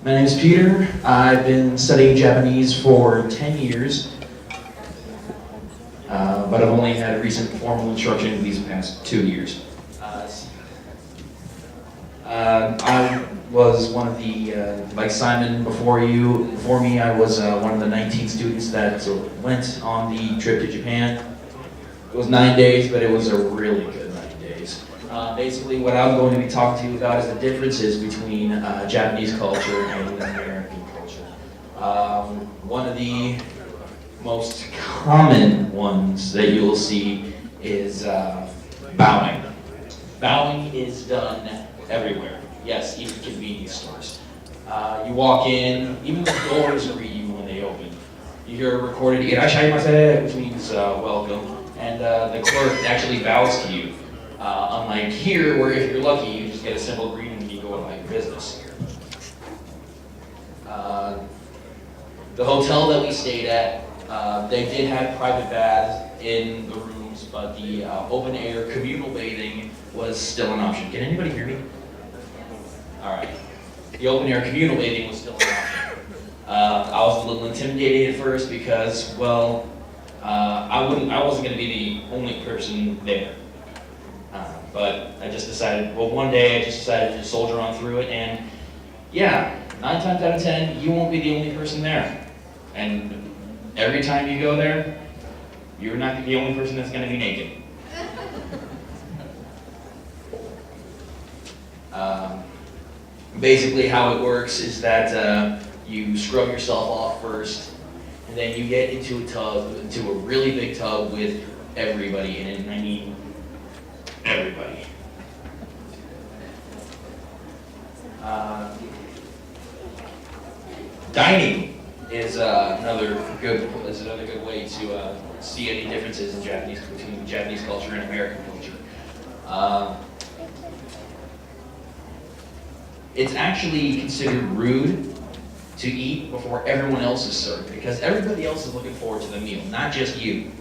My name is Peter. I've been studying Japanese for 10 years, but I've only had recent formal instruction these past 2 years. I was one of the, like Simon before me, I was one of the 19 students that went on the trip to Japan. It was 9 days, but it was a really good 9 days. Basically, what I'm going to be talking to you about is the differences between Japanese culture and American culture. One of the most common ones that you will see is bowing. Bowing is done everywhere. Yes, even convenience stores. You walk in, even the doors greet you when they open. You hear a recorded "Irashaimase," which means welcome, and the clerk actually bows to you. Unlike here, where if you're lucky, you just get a simple greeting and you go about your business. The hotel that we stayed at, they did have private baths in the rooms, but the open air communal bathing was still an option. Can anybody hear me? All right. The open air communal bathing was still an option. I was a little intimidated at first because, well, I wasn't going to be the only person there. But I just decided, well, one day I just decided to soldier on through it, and yeah, 9 times out of 10, you won't be the only person there. And every time you go there, you're not the only person that's going to be naked. Basically how it works is that you scrub yourself off first, and then you get into a really big tub with everybody in it, and I mean everybody. Dining is another good way to see any differences in between Japanese culture and American culture. It's actually considered rude to eat before everyone else is served because everybody else is looking forward to the meal, not just you.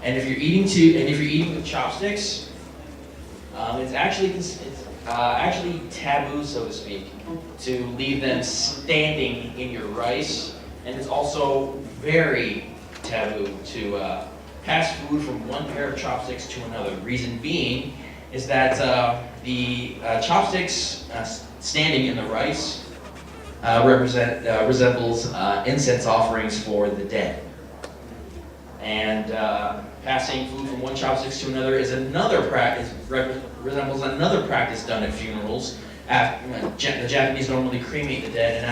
And if you're eating with chopsticks, it's actually taboo, so to speak, to leave them standing in your rice, and it's also very taboo to pass food from one pair of chopsticks to another. Reason being is that the chopsticks standing in the rice resembles incense offerings for the dead. And passing food from one chopsticks to another is another practice, resembles another practice done at funerals. The Japanese normally cremate the dead, and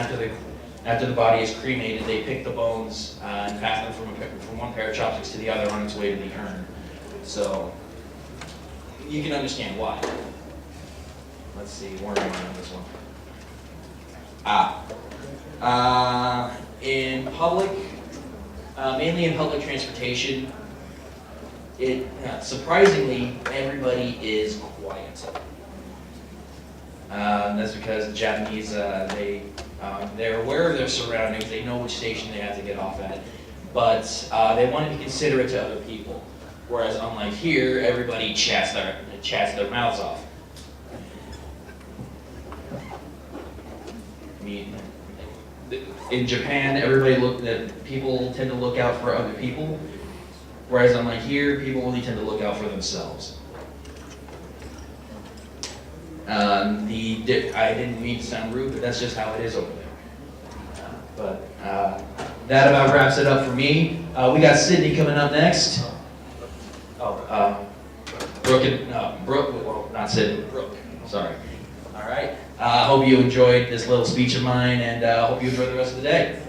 after the body is cremated, they pick the bones and pass them from one pair of chopsticks to the other on its way to the urn. So you can understand why. Let's see, where am I on this one? In public, mainly in public transportation, surprisingly, everybody is quiet. That's because the Japanese, they're aware of their surroundings, they know which station they have to get off at, but they want to be considerate to other people. Whereas unlike here, everybody chats their mouths off. I mean, in Japan, people tend to look out for other people, whereas unlike here, people only tend to look out for themselves. I didn't mean to sound rude, but that's just how it is over there. That about wraps it up for me. We got Sydney coming up next. Not Sydney, Brooke. Sorry. All right. Hope you enjoyed this little speech of mine, and hope you enjoy the rest of the day.